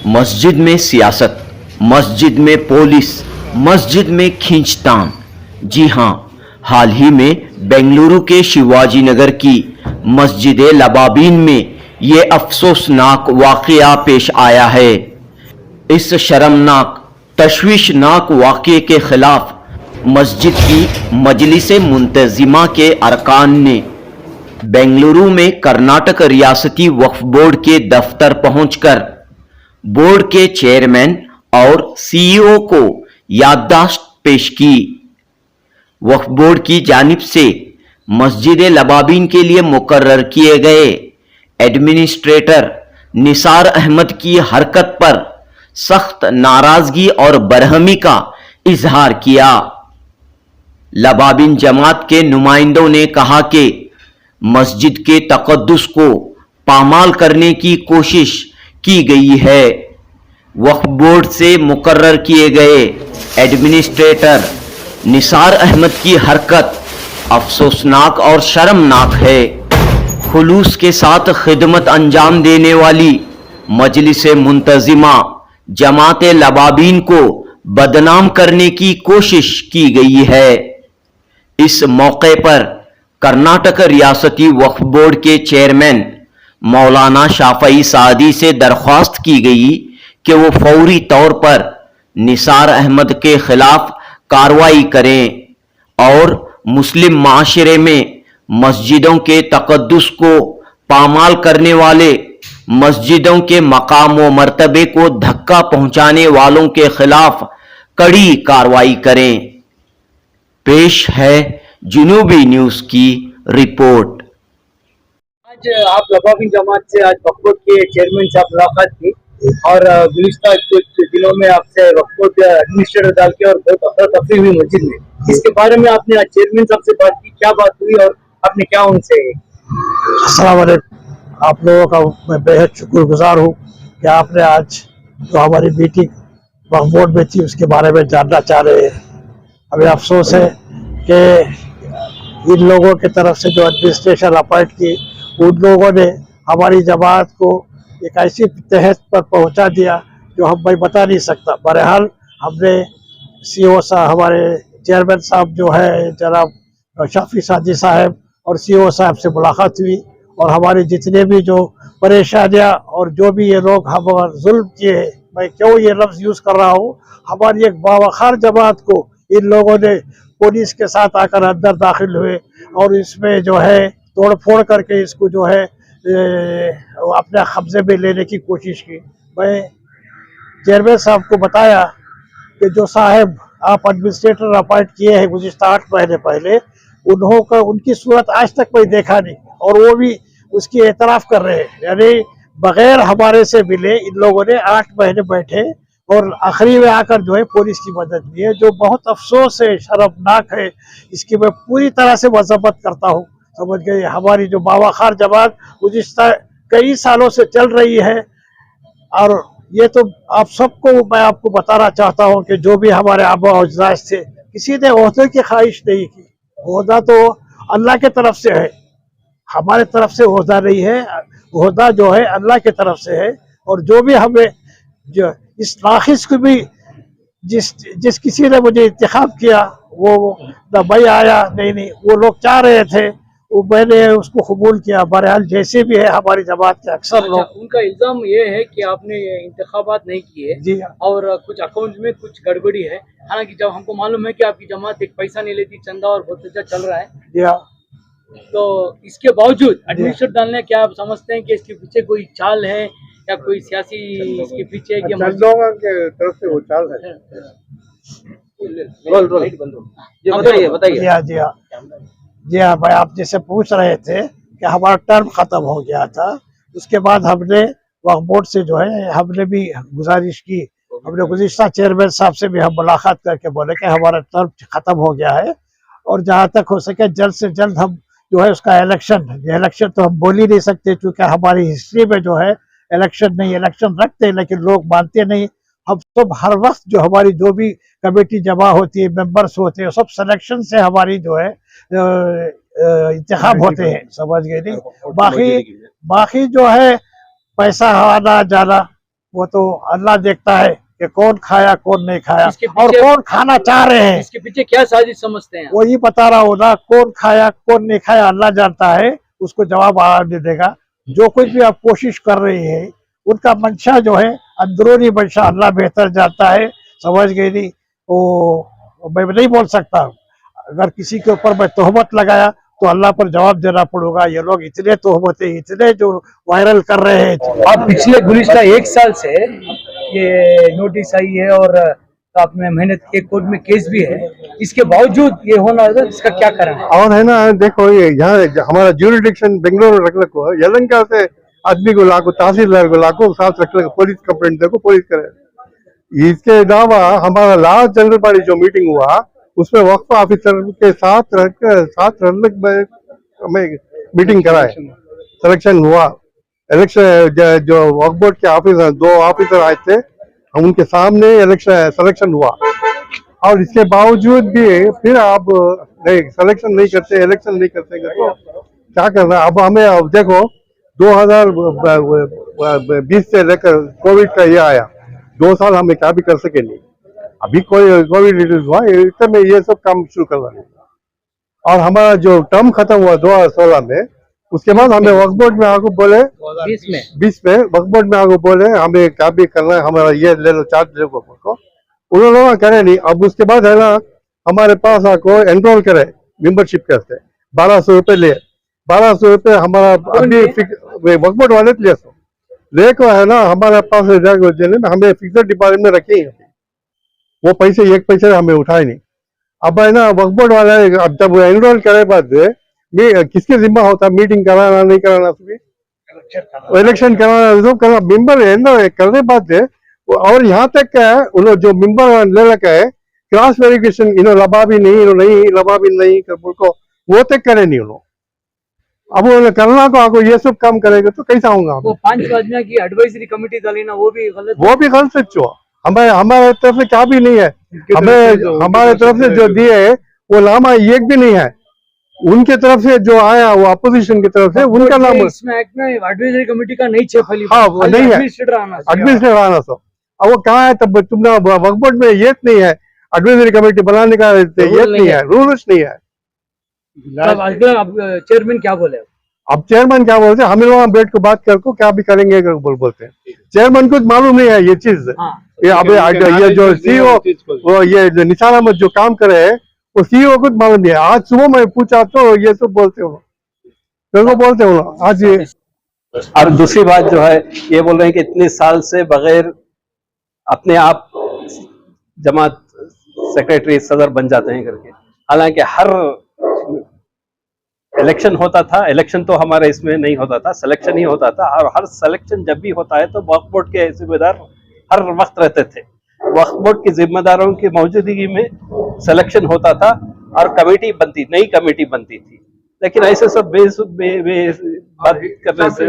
मस्जिद में सियासत, मस्जिद में पुलिस, मस्जिद में खींचतान। जी हां, हाल ही में बेंगलुरु के शिवाजी नगर की मस्जिद लबाबीन में ये अफसोसनाक वाक़या पेश आया है। इस शर्मनाक, तशवीशनाक वाक़ये के खिलाफ मस्जिद की मजलिस मुंतजिमा के अरकान ने बेंगलुरु में कर्नाटक रियासती वक्फ बोर्ड के दफ्तर पहुंचकर बोर्ड के चेयरमैन और सीईओ को याददाश्त पेश की। वक्फ बोर्ड की जानिब से मस्जिद लबाबीन के लिए मुकर्रर किए गए एडमिनिस्ट्रेटर निसार अहमद की हरकत पर सख्त नाराजगी और बरहमी का इजहार किया। लबाबीन जमात के नुमाइंदों ने कहा कि मस्जिद के तकद्दुस को पामाल करने की कोशिश की गई है। वक्फ बोर्ड से मुकर्रर किए गए एडमिनिस्ट्रेटर निसार अहमद की हरकत अफसोसनाक और शर्मनाक है। खुलूस के साथ खिदमत अंजाम देने वाली मजलिस मुंतजिमा जमात लबाबीन को बदनाम करने की कोशिश की गई है। इस मौके पर कर्नाटक रियासती वक्फ बोर्ड के चेयरमैन मौलाना शाफई सादी से दरख्वास्त की गई कि वो फौरी तौर पर निसार अहमद के खिलाफ कार्रवाई करें और मुस्लिम माशरे में मस्जिदों के तकद्दुस को पामाल करने वाले, मस्जिदों के मकाम व मर्तबे को धक्का पहुंचाने वालों के खिलाफ कड़ी कार्रवाई करें। पेश है जुनूबी न्यूज की रिपोर्ट। आज आप लबाबीन जमात से आज वक्फ बोर्ड के चेयरमैन से आप मुलाकात की और गुज़िश्ता कुछ दिनों में आपसे वक्फ बोर्ड एडमिनिस्ट्रेटर डाल के और बहुत अफरा तफरी हुई मस्जिद में, इसके बारे में आपने आज चेयरमैन साहब से बात की, क्या बात हुई और आपने क्या उनसे? अस्सलाम वालेकुम। आप लोगों का मैं बेहद शुक्रगुजार हूँ कि आपने आज जो हमारी मीटिंग वक्फ बोर्ड में थी उसके बारे में जानना चाह रहे हैं। हमें अफसोस है कि इन लोगों की तरफ से जो एडमिनिस्ट्रेशन अपॉइंट की, उन लोगों ने हमारी जमात को एक ऐसी तहत पर पहुंचा दिया जो हम भाई बता नहीं सकता। बहरहाल हमने सीईओ साहब, हमारे चेयरमैन साहब जो है जनाब शाफी सादी साहब और सीईओ साहब से मुलाकात हुई और हमारे जितने भी जो परेशानियां और जो भी ये लोग हम जुल्म किए, मैं क्यों ये लफ्ज़ यूज़ कर रहा हूँ, हमारी एक बावखार जमात को इन लोगों ने पुलिस के साथ आकर अंदर दाखिल हुए और इसमें जो है तोड़ फोड़ करके इसको जो है अपने कब्जे में लेने की कोशिश की। मैं चेयरमैन साहब को बताया कि जो साहब आप एडमिनिस्ट्रेटर अपॉइंट किए हैं गुज़िश्ता 8 महीने पहले, उनकी सूरत आज तक कोई देखा नहीं और वो भी उसकी एतराफ़ कर रहे हैं। यानी बगैर हमारे से मिले इन लोगों ने 8 महीने बैठे और आखिरी में आकर जो है पुलिस की मदद ली है, जो बहुत अफसोस है, शर्मनाक है। इसकी मैं पूरी तरह से मजम्मत करता हूँ। समझ गए, हमारी जो बावखार जमात गुज़िश्ता कई सालों से चल रही है और ये तो आप सबको मैं आपको बताना चाहता हूँ कि जो भी हमारे आबा अजदाद थे, किसी ने ओहदे की ख्वाहिश नहीं की। ओहदा तो अल्लाह के तरफ से है, हमारे तरफ से ओहदा नहीं है। ओहदा जो है अल्लाह के तरफ से है और जो भी हमें जो इस नाखिस को भी जिस किसी ने मुझे इंतखाब किया वो न भाई आया, नहीं वो लोग चाह रहे थे, वो मैंने उसको कबूल किया। बहरहाल जैसे भी है हमारी जमात के अक्सर लोग, उनका इल्जाम ये है कि आपने इंतखाबात नहीं किए जी और कुछ अकाउंट में कुछ गड़बड़ी है। हालांकि जब हमको मालूम है कि आपकी जमात एक पैसा नहीं लेती, चंदा और बहुत अच्छा चल रहा है, जी हाँ, तो इसके बावजूद एडमिनिस्ट्रेटर डालने, क्या आप समझते हैं कि इसके पीछे कोई चाल है या कोई सियासी इसके पीछे की तरफ से वो चाल है? बताइए। जी हाँ भाई, आप जैसे पूछ रहे थे कि हमारा टर्म खत्म हो गया था, उसके बाद हमने वक्फ बोर्ड से जो है हमने भी गुजारिश की, हमने गुज़िश्ता चेयरमैन साहब से भी हम मुलाकात करके बोले कि हमारा टर्म खत्म हो गया है और जहाँ तक हो सके जल्द से जल्द हम जो है उसका इलेक्शन तो हम बोल ही नहीं सकते क्योंकि हमारी हिस्ट्री में जो है इलेक्शन रखते हैं लेकिन लोग मानते नहीं। हम सब हर वक्त जो हमारी जो भी कमेटी जमा होती है, मेंबर्स होते हैं, सब सिलेक्शन से हमारी जो है इंतखाब होते हैं, समझ गए नहीं। बाकी जो है पैसा आना जाना वो तो अल्लाह देखता है कि कौन खाया कौन नहीं खाया इसके और पीछे- कौन खाना चाह रहे हैं। इसके पीछे क्या साजिश समझते हैं? वही बता रहा हूँ ना, कौन खाया कौन नहीं खाया अल्लाह जानता है, उसको जवाब आराम दे देगा। जो कुछ भी आप कोशिश कर रही है उनका मंशा जो है अंदरूनी मंशा अल्लाह बेहतर जानता है, समझ गई नहीं? वो मैं नहीं बोल सकता। अगर किसी के ऊपर मैं तोहमत लगाया तो अल्लाह पर जवाब देना पड़ेगा। ये लोग इतने तोहमतें इतने जो वायरल कर रहे हैं। आप पिछले गुज़िश्ता 1 साल से ये नोटिस आई है और आपने मेहनत की, कोर्ट में केस भी है, इसके बावजूद ये होना है, इसका क्या कारण है? और है ना, देखो ये यहाँ हमारा ज्यूरिडिक्शन बेंगलुरु रखने को यलंका से आदमी को लाखों, तहसीलदार को लाखों साथ रखने को, पुलिस कंप्लेंट देखो पुलिस करे। इसके अलावा हमारा लास्ट जनरल बॉडी जो मीटिंग हुआ उसमें वक्फ ऑफिसर के साथ हमें मीटिंग कराए, सिलेक्शन हुआ। इलेक्शन जो वक्फ बोर्ड के ऑफिसर 2 ऑफिसर आए थे, हम उनके सामने सिलेक्शन हुआ। और इसके बावजूद भी फिर आप नहीं सिलेक्शन नहीं करते, इलेक्शन नहीं करते तो क्या करना। अब हमें अब देखो 2020 से लेकर कोविड का ये आया, 2 साल हमें क्या भी कर सके नहीं। अभी कोई कोविड रिलीज हुआ, इतने में ये सब काम शुरू करवा नहीं। और हमारा जो टर्म खत्म हुआ 2016 में, उसके बाद हमें वक्फ बोर्ड में आगे बोले 20 में वक्फ बोर्ड में आगे बोले हमें क्या भी करना है, हमारा ये ले लो, चार्ज ले लो को। उन्होंने करे नहीं। अब उसके बाद है ना, हमारे पास आको एनरोल करे मेंबरशिप करते 1200 रुपये ले, 1200 रुपये हमारा अभी वक्फ बोर्ड वाले लेको है ना, हमारे पास देने में हमें फिक्सड डिपॉजिट में रखे, वो पैसे 1 पैसे हमें उठाए नहीं। अब है ना वक्फ बोर्ड वाले अब जब एनरोल करे बाद किसके जिम्मा होता मीटिंग कराना नहीं कराना, इलेक्शन कराना सब करना, मेंबर है ना करने बाद और यहाँ तक क्या है, उन्होंने जो मेंबर ले रखा है क्रॉस वेरिफिकेशन, इन्होंने लबा भी नहीं को वो तक करे नहीं उन्होंने। अब उन्होंने करना तो आपको ये सब काम करेगा तो कैसा होगा। वो 5 आदमियों की एडवाइजरी कमेटी डाली ना, वो भी गलत सच्चो। हमारे तरफ से क्या भी नहीं है, हमें हमारे तरफ से जो दिए है वो नामा एक भी नहीं है। उनके तरफ से जो आया वो अपोजिशन की तरफ से उनका नाम इसमें एक्ट में एडवाइजरी कमेटी का नहीं छे फली। हाँ वो नहीं है, एडमिनिस्ट्रेटर आना सो। अब वो कहाँ है, तब तुमने वक्फ बोर्ड में ये नहीं है, एडवाइजरी कमेटी बनाने का ये नहीं है, रूल्स नहीं है। चेयरमैन क्या बोले? अब चेयरमैन क्या बोलते हैं, हम लोग बैठ के बात करको क्या भी करेंगे बोलते हैं। चेयरमैन को मालूम नहीं है ये चीज। ये अब ये जो सीईओ वो ये निसार अहमद जो काम करे है वो सीईओ को मालूम नहीं है। आज सुबह मैं पूछा तो ये सब बोलते हो आज ये। और दूसरी बात जो है ये बोल रहे हैं कि इतने साल से बगैर अपने आप जमात सेक्रेटरी सदर बन जाते हैं करके, हालांकि हर इलेक्शन होता था, इलेक्शन तो हमारे इसमें नहीं होता था, सिलेक्शन ही होता था। और हर सिलेक्शन जब भी होता है तो वक्फ बोर्ड के जिम्मेदार हर वक्त रहते थे। वक्फ बोर्ड के जिम्मेदारों की मौजूदगी में सिलेक्शन होता था और कमेटी बनती, नई कमेटी बनती थी। लेकिन ऐसे सब बात करने से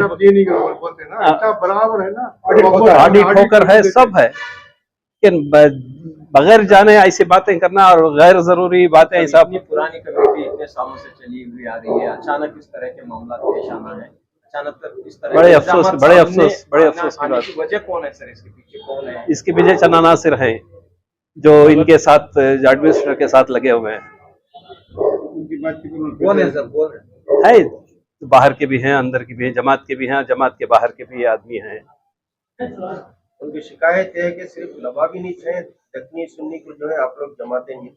बराबर है ना, ऑडिट होकर है, सब है, लेकिन बगैर जाने ऐसी बातें करना और गैर जरूरी बातें ऐसा। पुरानी कमेटी इतने सालों से चली हुई आ रही है, अचानक इस तरह के मामला पेश आना है, अचानक इस तरह बड़े अफसोस की बात। वजह कौन है सर, इसके पीछे कौन है? इसके पीछे चन्ना नासिर हैं जो इनके साथ एडमिनिस्ट्रेटर के साथ लगे हुए हैं। कौन है सर, कौन है? बाहर के भी हैं, अंदर के भी हैं, जमात के भी हैं, जमात के बाहर के भी आदमी हैं। उनकी शिकायत है कि सिर्फ लबाबी नहीं थे, दक्षिणी सुन्नी को जो है आप लोग जमाते नहीं।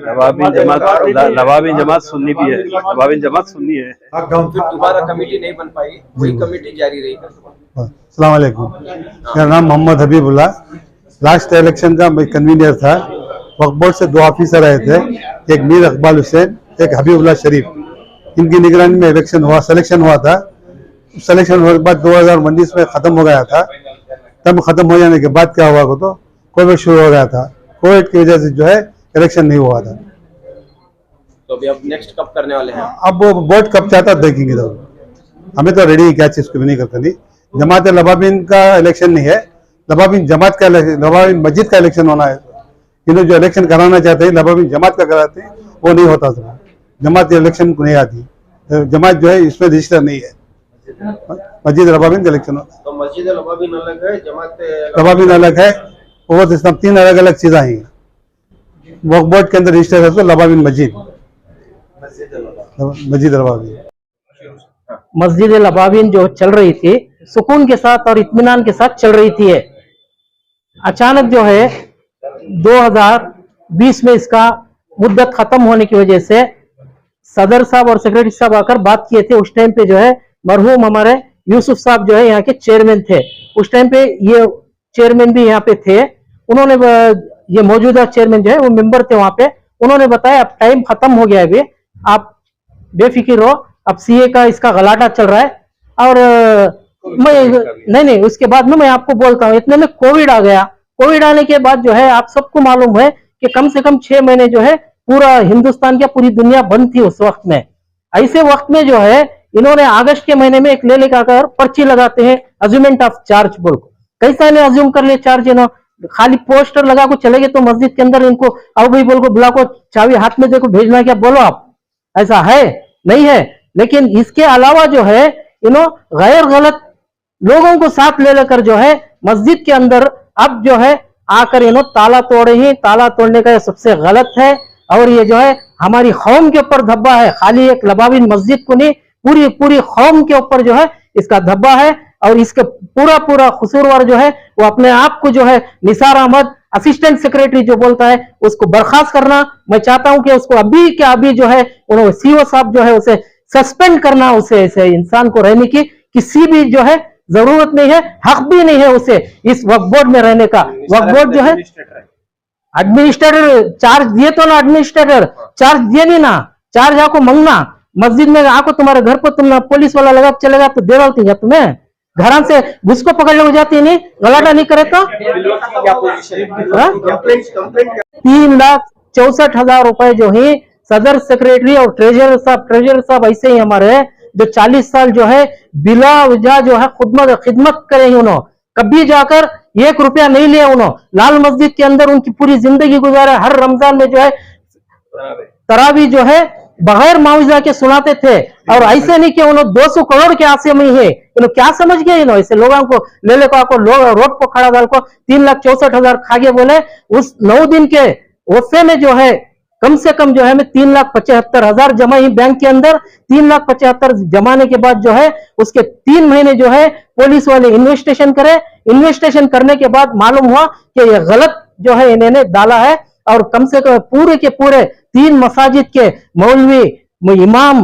लवाबी जमात सुन्नी भी है, लवाबी जमात सुन्नी है। दोबारा कमेटी नहीं बन पाई, वही कमेटी जारी रही। अस्सलाम वालेकुम, मेरा नाम मोहम्मद हबीबुल्ला। लास्ट इलेक्शन का मैं कन्वीनर था। वक्फ बोर्ड से 2 ऑफिसर आए थे, एक मीर इकबाल हुसैन, एक हबीबुल्ला शरीफ। इनकी निगरानी में इलेक्शन हुआ, सिलेक्शन हुआ था। सिलेक्शन होने के बाद 2019 में खत्म हो गया था। तब खत्म हो जाने के बाद क्या हुआ तो कोविड शुरू हो गया था। कोविड की वजह से जो है इलेक्शन नहीं हुआ था। तो अभी अब नेक्स्ट कब करने वाले हैं? अब वो बोर्ड कब चाहता देखेंगे, तो हमें तो रेडी क्या चीज को भी नहीं करता। नहीं, जमात लबाबिन का इलेक्शन नहीं है, लबाबिन जमात का इलेक्शन, लबाबिन मस्जिद का इलेक्शन होना है। इन्होंने जो इलेक्शन कराना चाहते हैं लबाबिन जमात का कराते हैं, वो नहीं होता था। जमात इलेक्शन को नहीं आती, जमात जो है इसमें रजिस्टर नहीं है। मस्जिद रबाबिन का इलेक्शन होता तो मस्जिद लबाबिन अलग है, जमात है। रबाबिन अलग है, वो इस्लाम, तीन अलग अलग चीजें हैं। वक्फ बोर्ड के अंदर रजिस्टर है तो लबाबिन मस्जिद रबाबिन। मस्जिद लबाबिन जो चल रही थी सुकून के साथ और इत्मीनान के साथ चल रही थी। अचानक जो है 2020 में इसका मुद्दत खत्म होने की वजह से सदर साहब और सेक्रेटरी साहब आकर बात किए थे। उस टाइम पे जो है मरहूम हमारे यूसुफ साहब जो है यहाँ के चेयरमैन थे। उस टाइम पे ये चेयरमैन भी यहाँ पे थे। उन्होंने ये मौजूदा चेयरमैन जो है वो मेंबर थे वहां पे। उन्होंने बताया अब टाइम खत्म हो गया है, अभी आप बेफिक्र रहो, अब सीए का इसका गलाटा चल रहा है। और मैं नहीं उसके बाद में मैं आपको बोलता हूँ, इतने में कोविड आ गया। कोविड आने के बाद जो है आप सबको मालूम है कि कम से कम 6 महीने जो है पूरा हिंदुस्तान क्या पूरी दुनिया बंद थी उस वक्त में। ऐसे वक्त में जो है इन्होंने अगस्त के महीने में एक ले लेकर पर्ची लगाते हैं अज्यूमेंट ऑफ चार्ज बोल को। कैसा इन्हें अज्यूम कर लिया चार्ज, इन्होंने खाली पोस्टर लगा को चले गए तो मस्जिद के अंदर इनको आओ भाई बोल को बुला को चाबी हाथ में देखो भेजना क्या बोलो आप, ऐसा है नहीं है। लेकिन इसके अलावा जो है इन्होंने गैर गलत लोगों को साथ ले लेकर जो है मस्जिद के अंदर अब जो है आकर इन्होंने ताला तोड़े ही। ताला तोड़ने का सबसे गलत है और ये जो है हमारी कौम के ऊपर धब्बा है। खाली एक लबाबिन मस्जिद को नहीं, पूरी कौम के ऊपर जो है इसका धब्बा है। और इसके पूरा कसूरवार जो है वो अपने आप को जो है निसार अहमद असिस्टेंट सेक्रेटरी जो बोलता है उसको बर्खास्त करना। मैं चाहता हूं कि उसको अभी के अभी जो है उन्होंने सीओ साहब जो है उसे सस्पेंड करना। उसे ऐसे इंसान को रहने की किसी भी जो है जरूरत नहीं है, हक भी नहीं है उसे इस वक्फ बोर्ड में रहने का। वक्फ बोर्ड जो है एडमिनिस्ट्रेटर चार्ज दिए तो ना, एडमिनिस्ट्रेटर चार्ज दिए नहीं ना, चार्ज आपको मांगना। मस्जिद में आको तुम्हारे घर पर तुम पुलिस वाला लगा चलेगा तो दे डालती क्या तुम्हें, घर से घुस को पकड़ ले जाती नहीं, गलाटा नहीं करे तो। 3,64,000 रुपए जो है सदर सेक्रेटरी और ट्रेजरर साहब ऐसे ही हमारे जो 40 साल जो है बिला वजह जो है खिदमत करे उन्होंने, कभी जाकर 1 रुपया नहीं लिया उन्होंने। लाल मस्जिद के अंदर उनकी पूरी जिंदगी गुजारे। हर रमजान में जो है तरावी जो है बगैर मुआवजा के सुनाते थे। और ऐसे नहीं कि उन्होंने 200 करोड़ के आसे में है, इन्होंने क्या समझ गए इन्होंने ऐसे लोगों को ले को रोड पर खड़ा डाल को 3,64,000 खा गए बोले। उस 9 दिन के वफे में जो है कम से कम जो है मैं 3,75,000 जमा ही बैंक के अंदर। 3,75,000 जमाने के बाद जो है उसके 3 महीने जो है पुलिस वाले इन्वेस्टिगेशन करे। इन्वेस्टिगेशन करने के बाद मालूम हुआ कि ये गलत जो है इन्होंने डाला है। और कम से कम पूरे के पूरे 3 मसाजिद के मौलवी, इमाम,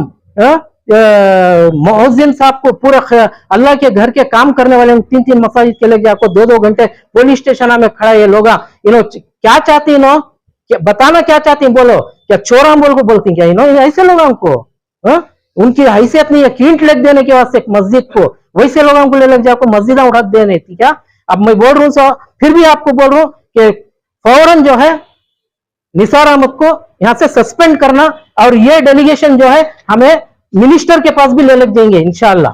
मुअज्जिन साहब को पूरे अल्लाह के घर के काम करने वाले 3 मसाजिद के लेके आपको 2-2 घंटे पुलिस स्टेशन में खड़ा ये लोग। इन्होंने क्या चाहती इन्हों बताना क्या चाहती बोलो, क्या चोरा बोल को बोलती क्या इन्होंने ऐसे लोगों को? उनकी हैसियत नहीं है कींट लग देने के वास्ते एक मस्जिद को, वैसे लोगों को ले लग जाओ मस्जिद उठा देने थी क्या? अब मैं बोल रहा हूँ फिर भी आपको बोल रहा हूँ कि फौरन जो है निसार अहमद को यहां से सस्पेंड करना। और ये डेलीगेशन जो है हमें मिनिस्टर के पास भी ले लग जाएंगे इंशाअल्लाह।